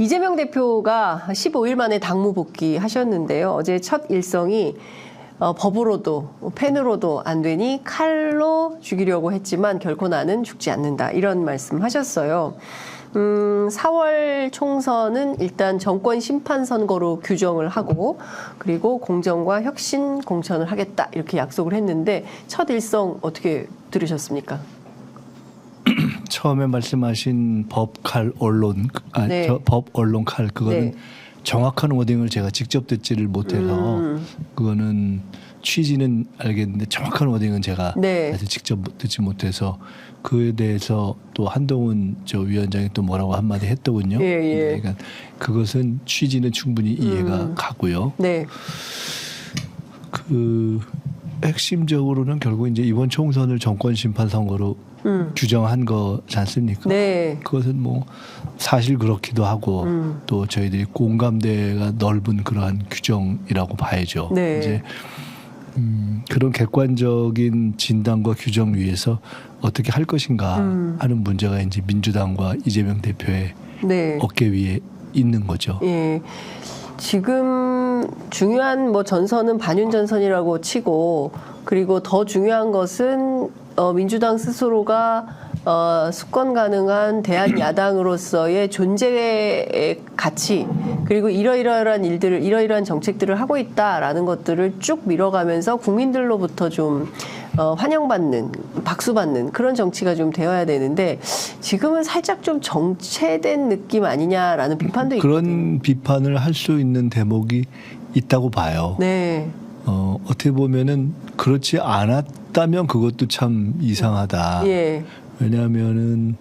이재명 대표가 15일 만에 당무 복귀하셨는데요. 어제 첫 일성이 법으로도 펜으로도 안 되니 칼로 죽이려고 했지만 결코 나는 죽지 않는다. 이런 말씀하셨어요. 4월 총선은 일단 정권 심판 선거로 규정을 하고 그리고 공정과 혁신 공천을 하겠다 이렇게 약속을 했는데 첫 일성 어떻게 들으셨습니까? 처음에 말씀하신 법칼 언론, 네. 법 언론 칼 그거는 네. 정확한 워딩을 제가 직접 듣지를 못해서 그거는 취지는 알겠는데 정확한 워딩은 제가 네. 아직 직접 듣지 못해서 그에 대해서 또 한동훈 위원장이 또 뭐라고 한마디 했더군요. 예, 예. 그러니까 그것은 취지는 충분히 이해가 가고요. 네. 그 핵심적으로는 결국 이제 이번 총선을 정권 심판 선거로 규정한 거지 않습니까? 네. 그것은 뭐 사실 그렇기도 하고 또 저희들이 공감대가 넓은 그러한 규정이라고 봐야죠. 네. 이제 그런 객관적인 진단과 규정 위에서 어떻게 할 것인가 하는 문제가 이제 민주당과 이재명 대표의 네. 어깨 위에 있는 거죠. 예. 지금 중요한 뭐 전선은 반윤 전선이라고 치고 그리고 더 중요한 것은 민주당 스스로가 수권 가능한 대한 야당으로서의 존재의 가치 그리고 이러이러한 일들을 이러이러한 정책들을 하고 있다라는 것들을 쭉 밀어가면서 국민들로부터 좀 환영받는 박수받는 그런 정치가 좀 되어야 되는데 지금은 살짝 좀 정체된 느낌 아니냐라는 비판도 있거든요. 그런 비판을 할 수 있는 대목이 있다고 봐요. 네. 어떻게 보면은 그렇지 않았다면 그것도 참 이상하다. 예. 왜냐하면은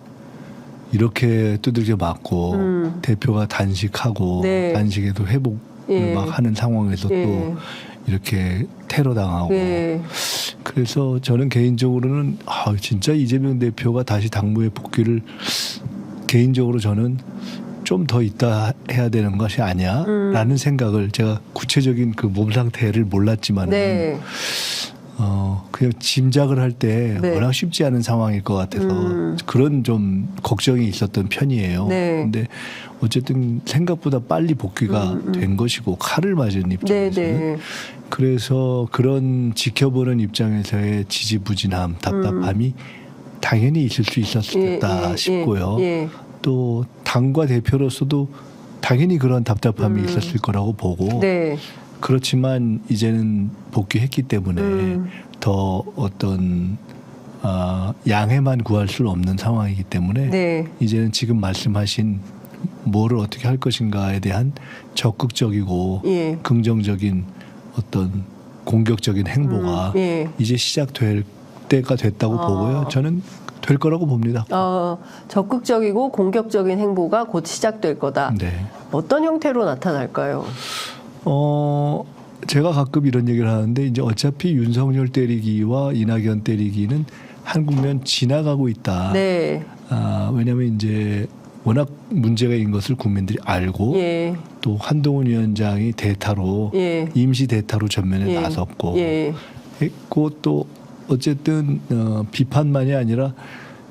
이렇게 두들겨 맞고 대표가 단식하고 네. 단식에도 회복을 예. 막 하는 상황에서 예. 또 이렇게 테러 당하고 예. 그래서 저는 개인적으로는 진짜 이재명 대표가 다시 당무에 복귀를 개인적으로 저는 좀 더 있다 해야 되는 것이 아니야라는 생각을 제가 구체적인 그 몸 상태를 몰랐지만 네. 그냥 짐작을 할 때 네. 워낙 쉽지 않은 상황일 것 같아서 그런 좀 걱정이 있었던 편이에요. 네. 근데 어쨌든 생각보다 빨리 복귀가 된 것이고 칼을 맞은 입장에서는 네. 그래서 그런 지켜보는 입장에서의 지지부진함, 답답함이 당연히 있을 수 있었겠다 싶고요. 예. 또 당과 대표로서도 당연히 그런 답답함이 있었을 거라고 보고 네. 그렇지만 이제는 복귀했기 때문에 더 어떤 양해만 구할 수는 없는 상황이기 때문에 네. 이제는 지금 말씀하신 뭐를 어떻게 할 것인가에 대한 적극적이고 예. 긍정적인 어떤 공격적인 행보가 예. 이제 시작될 때가 됐다고 보고요. 저는 될 거라고 봅니다. 적극적이고 공격적인 행보가 곧 시작될 거다. 네. 어떤 형태로 나타날까요? 제가 가끔 이런 얘기를 하는데 이제 어차피 윤석열 때리기와 이낙연 때리기는 한국면 지나가고 있다. 네. 왜냐하면 이제 워낙 문제가 있는 것을 국민들이 알고 예. 또 한동훈 위원장이 대타로 예. 임시 대타로 전면에 예. 나섰고 예. 했고 또 어쨌든 비판만이 아니라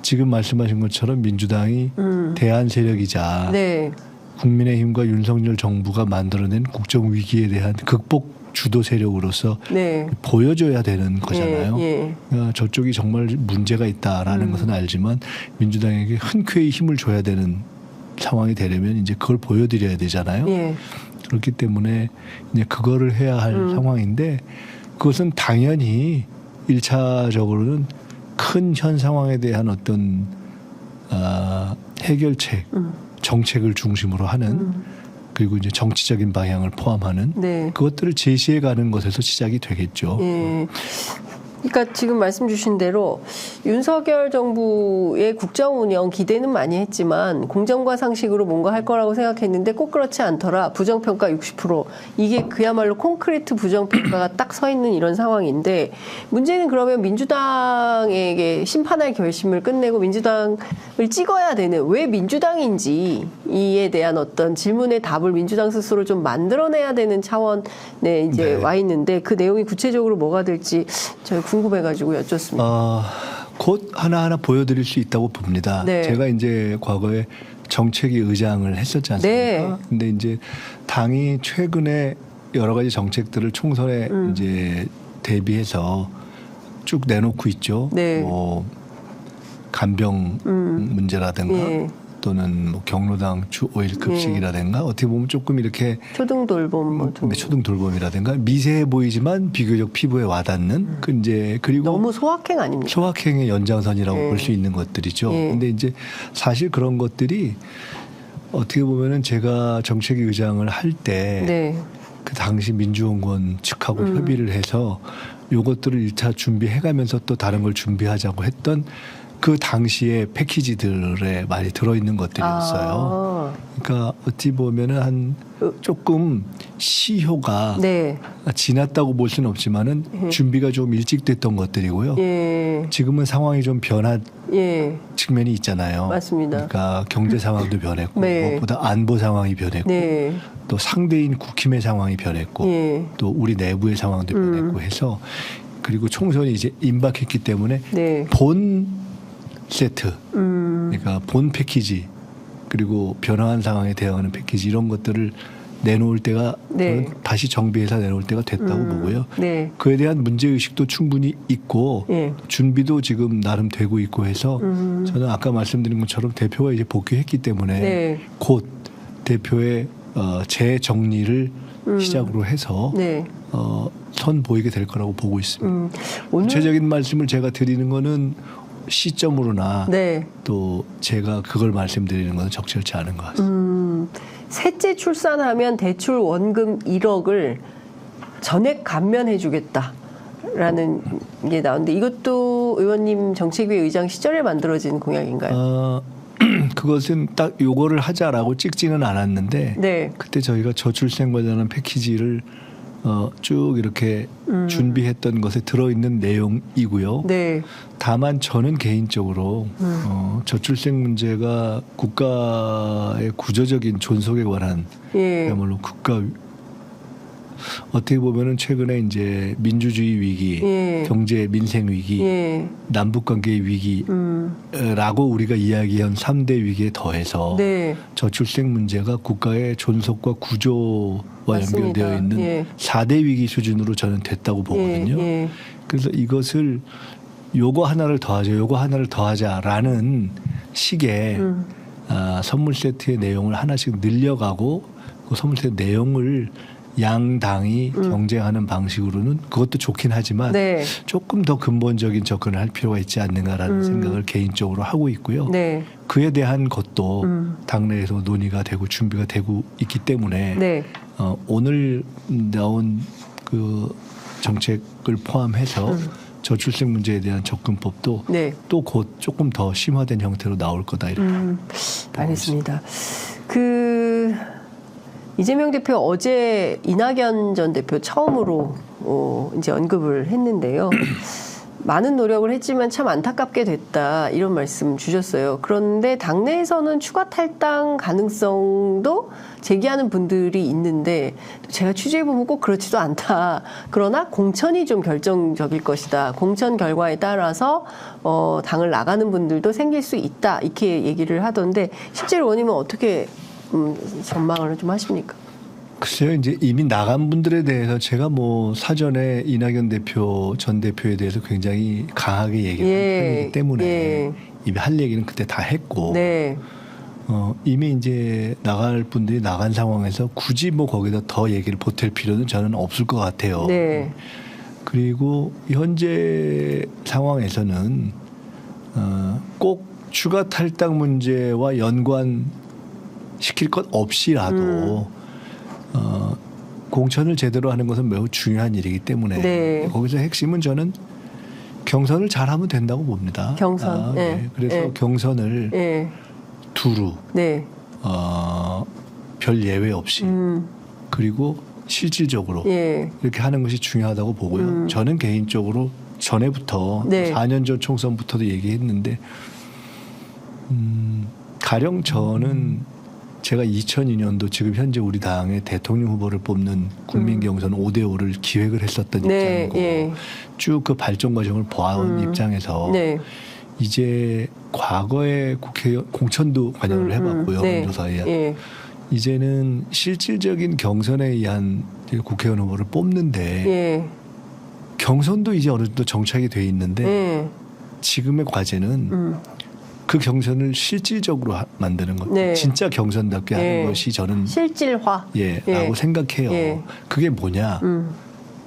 지금 말씀하신 것처럼 민주당이 대안 세력이자 네. 국민의힘과 윤석열 정부가 만들어낸 국정 위기에 대한 극복 주도 세력으로서 네. 보여줘야 되는 거잖아요. 예. 저쪽이 정말 문제가 있다라는 것은 알지만 민주당에게 흔쾌히 힘을 줘야 되는 상황이 되려면 이제 그걸 보여드려야 되잖아요. 예. 그렇기 때문에 이제 그거를 해야 할 상황인데 그것은 당연히 1차적으로는 큰 현 상황에 대한 어떤 해결책, 정책을 중심으로 하는 그리고 이제 정치적인 방향을 포함하는 네. 그것들을 제시해가는 것에서 시작이 되겠죠. 예. 그러니까 지금 말씀 주신 대로 윤석열 정부의 국정 운영 기대는 많이 했지만 공정과 상식으로 뭔가 할 거라고 생각했는데 꼭 그렇지 않더라. 부정평가 60%. 이게 그야말로 콘크리트 부정평가가 딱 서 있는 이런 상황인데 문제는 그러면 민주당에게 심판할 결심을 끝내고 민주당을 찍어야 되는 왜 민주당인지 이에 대한 어떤 질문의 답을 민주당 스스로 좀 만들어내야 되는 차원에 이제 네. 와 있는데 그 내용이 구체적으로 뭐가 될지 저희 궁금해가지고 여쭙습니다. 곧 하나하나 보여드릴 수 있다고 봅니다. 네. 제가 이제 과거에 정책위 의장을 했었지 않습니까? 네. 근데 이제 당이 최근에 여러 가지 정책들을 총선에 이제 대비해서 쭉 내놓고 있죠. 네. 뭐 간병 문제라든가 예. 또는 뭐 경로당 주 5일 급식이라든가 어떻게 보면 조금 이렇게 초등 돌봄 뭐 등. 초등 돌봄이라든가 미세해 보이지만 비교적 피부에 와닿는 그 이제 그리고 너무 소확행 아닙니까? 소확행의 연장선이라고 예. 볼 수 있는 것들이죠. 예. 근데 이제 사실 그런 것들이 어떻게 보면은 제가 정책위 의장을 할 때 네. 그 당시 민주원권 측하고 협의를 해서 요것들을 1차 준비해가면서 또 다른 걸 준비하자고 했던 그 당시의 패키지들에 많이 들어있는 것들이었어요. 그러니까 어찌 보면은 한 조금 시효가 네. 지났다고 볼 수는 없지만은 준비가 좀 일찍 됐던 것들이고요. 예. 지금은 상황이 좀 변한 예. 측면이 있잖아요. 맞습니다. 그러니까 경제 상황도 변했고 네. 무엇보다 안보 상황이 변했고 네. 또 상대인 국힘의 상황이 변했고 예. 또 우리 내부의 상황도 변했고 해서 그리고 총선이 이제 임박했기 때문에 네. 본 세트 그러니까 본 패키지 그리고 변화한 상황에 대응하는 패키지 이런 것들을 내놓을 때가 네. 저는 다시 정비해서 내놓을 때가 됐다고 보고요. 네. 그에 대한 문제의식도 충분히 있고 예. 준비도 지금 나름 되고 있고 해서 저는 아까 말씀드린 것처럼 대표가 이제 복귀했기 때문에 네. 곧 대표의 재정리를 시작으로 해서 네. 선보이게 될 거라고 보고 있습니다. 오늘 구체적인 말씀을 제가 드리는 거는 시점으로나 네. 또 제가 그걸 말씀드리는 것은 적절치 않은 것 같습니다. 셋째 출산하면 대출 원금 1억을 전액 감면해 주겠다라는 게 나오는데 이것도 의원님 정책위 의장 시절에 만들어진 공약인가요? 그것은 딱 요거를 하자라고 찍지는 않았는데 네. 그때 저희가 저출생 관련한 패키지를 쭉 이렇게 준비했던 것에 들어있는 내용이고요. 네. 다만 저는 개인적으로 저출생 문제가 국가의 구조적인 존속에 관한 예. 그야말로 국가 어떻게 보면은 최근에 이제 민주주의 위기, 예. 경제 민생 위기, 예. 남북 관계 위기라고 우리가 이야기한 3대 위기에 더해서 네. 저출생 문제가 국가의 존속과 구조와 맞습니다. 연결되어 있는 예. 4대 위기 수준으로 저는 됐다고 보거든요. 예. 예. 그래서 이것을 요거 하나를 더하자, 요거 하나를 더하자라는 식의 선물 세트의 내용을 하나씩 늘려가고 그 선물 세트 내용을 양당이 경쟁하는 방식으로는 그것도 좋긴 하지만 네. 조금 더 근본적인 접근을 할 필요가 있지 않는가라는 생각을 개인적으로 하고 있고요. 네. 그에 대한 것도 당내에서 논의가 되고 준비가 되고 있기 때문에 네. 오늘 나온 그 정책을 포함해서 저출생 문제에 대한 접근법도 네. 또 곧 조금 더 심화된 형태로 나올 거다 이렇게. 알겠습니다. 이재명 대표 어제 이낙연 전 대표 처음으로 이제 언급을 했는데요. 많은 노력을 했지만 참 안타깝게 됐다 이런 말씀 주셨어요. 그런데 당내에서는 추가 탈당 가능성도 제기하는 분들이 있는데 제가 취재해보면 꼭 그렇지도 않다. 그러나 공천이 좀 결정적일 것이다. 공천 결과에 따라서 당을 나가는 분들도 생길 수 있다. 이렇게 얘기를 하던데 실제로 의원님은 어떻게 전망을 좀 하십니까? 글쎄요, 이제 이미 나간 분들에 대해서 제가 뭐 사전에 이낙연 대표 전 대표에 대해서 굉장히 강하게 얘기를 한 편이기 때문에 이미 할 얘기는 그때 다 했고 네. 이미 이제 나갈 분들이 나간 상황에서 굳이 뭐 거기다 더 얘기를 보탤 필요는 저는 없을 것 같아요. 네. 그리고 현재 상황에서는 꼭 추가 탈당 문제와 연관시킬 것 없이라도 공천을 제대로 하는 것은 매우 중요한 일이기 때문에 네. 거기서 핵심은 저는 경선을 잘하면 된다고 봅니다. 경선. 네. 그래서 네. 경선을 네. 두루 네. 별 예외 없이 그리고 실질적으로 예. 이렇게 하는 것이 중요하다고 보고요. 저는 개인적으로 전에부터 네. 4년 전 총선부터도 얘기했는데 가령 저는 제가 2002년도 지금 현재 우리 당의 대통령 후보를 뽑는 국민 경선 5대5를 기획을 했었던 네, 입장이고 예. 쭉 그 발전 과정을 보아온 입장에서 네. 이제 과거에 국회의원 공천도 관여를 해봤고요. 네. 조사에. 예. 이제는 실질적인 경선에 의한 국회의원 후보를 뽑는데 예. 경선도 이제 어느 정도 정착이 돼 있는데 예. 지금의 과제는 그 경선을 실질적으로 만드는 것. 네. 진짜 경선답게 하는 예. 것이 저는 실질화. 예, 예. 라고 생각해요. 예. 그게 뭐냐.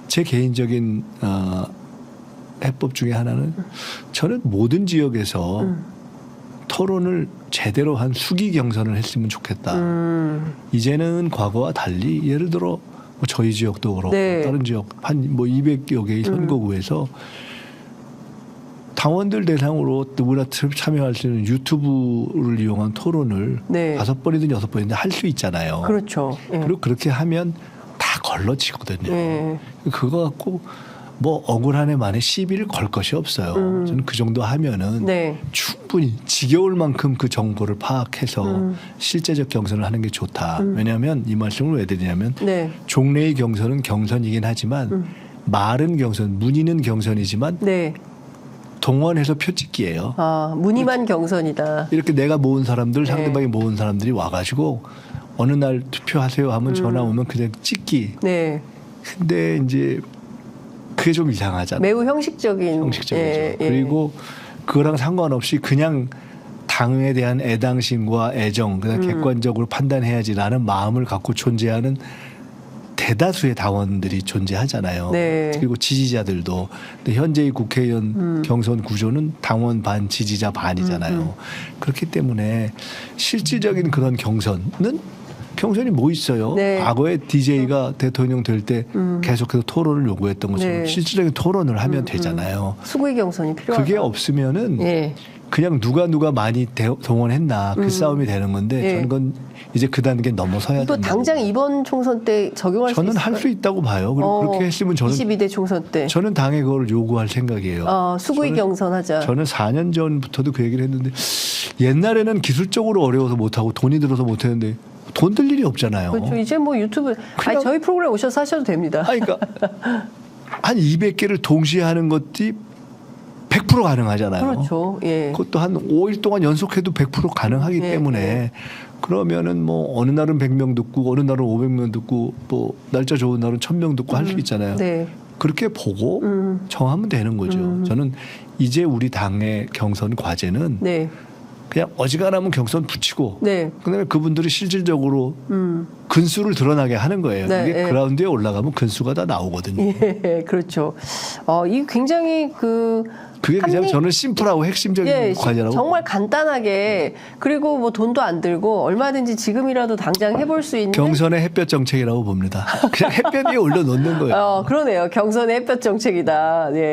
제 개인적인 해법 중에 하나는 저는 모든 지역에서 토론을 제대로 한 수기 경선을 했으면 좋겠다. 이제는 과거와 달리 예를 들어 뭐 저희 지역도 그렇고 네. 다른 지역 한 뭐 200여 개의 선거구에서 당원들 대상으로 누구나 참여할 수 있는 유튜브를 이용한 토론을 네. 5번이든 6번이든 할 수 있잖아요. 그렇죠. 예. 그리고 그렇게 하면 다 걸러지거든요. 예. 그거 갖고 뭐 억울한 애 만에 시비를 걸 것이 없어요. 저는 그 정도 하면은 네. 충분히 지겨울 만큼 그 정보를 파악해서 실제적 경선을 하는 게 좋다. 왜냐하면 이 말씀을 왜 드리냐면 네. 종래의 경선은 경선이긴 하지만 말은 경선, 문의는 경선이지만 네. 동원해서 표 찍기예요. 아, 무늬만 경선이다. 이렇게 내가 모은 사람들, 네. 상대방이 모은 사람들이 와가지고 어느 날 투표하세요 하면 전화 오면 그냥 찍기. 네. 근데 이제 그게 좀 이상하잖아요. 매우 형식적인. 형식적이죠. 예, 예. 그리고 그거랑 상관없이 그냥 당에 대한 애당심과 애정, 그다음 객관적으로 판단해야지라는 마음을 갖고 존재하는 대다수의 당원들이 존재하잖아요. 네. 그리고 지지자들도. 근데 현재의 국회의원 경선 구조는 당원 반, 지지자 반이잖아요. 그렇기 때문에 실질적인 그런 경선이 뭐 있어요? 네. 과거에 DJ가 대통령 될 때 계속해서 토론을 요구했던 것처럼 네. 실질적인 토론을 하면 되잖아요. 수구의 경선이 필요하다. 그게 없으면은 예. 그냥 누가 많이 동원했나 그 싸움이 되는 건데 예. 저는 그건 이제 그 단계 넘어서야 또 된다. 당장 이번 총선 때 적용할 수 저는 있을까요? 할 수 있다고 봐요. 그리고 그렇게 했으면 저는 22대 총선 때 저는 당에 그걸 요구할 생각이에요. 수구의 저는- 경선하자. 저는 4년 전부터도 그 얘기를 했는데 옛날에는 기술적으로 어려워서 못하고 돈이 들어서 못했는데 돈 들 일이 없잖아요. 그렇죠. 이제 뭐 유튜브 아니, 저희 프로그램 오셔서 하셔도 됩니다. 아니, 그러니까 한 200개를 동시에 하는 것이 100% 가능하잖아요. 그렇죠. 예. 그것도 한 5일 동안 연속해도 100% 가능하기 네, 때문에 네. 그러면은 뭐 어느 날은 100명 듣고 어느 날은 500명 듣고 또 날짜 좋은 날은 1000명 듣고 할 수 있잖아요. 네. 그렇게 보고 정하면 되는 거죠. 저는 이제 우리 당의 경선 과제는 네. 그냥 어지간하면 경선 붙이고 네. 그다음에 그분들이 실질적으로 근수를 드러나게 하는 거예요. 네, 이게 네. 그라운드에 올라가면 근수가 다 나오거든요. 예, 그렇죠. 이 굉장히 그게 그냥 합리- 저는 심플하고 핵심적인 예, 과제라고. 정말 간단하게 그리고 뭐 돈도 안 들고 얼마든지 지금이라도 당장 해볼 수 있는 경선의 햇볕 정책이라고 봅니다. 그냥 햇볕 위에 올려놓는 거예요. 그러네요. 경선의 햇볕 정책이다. 예.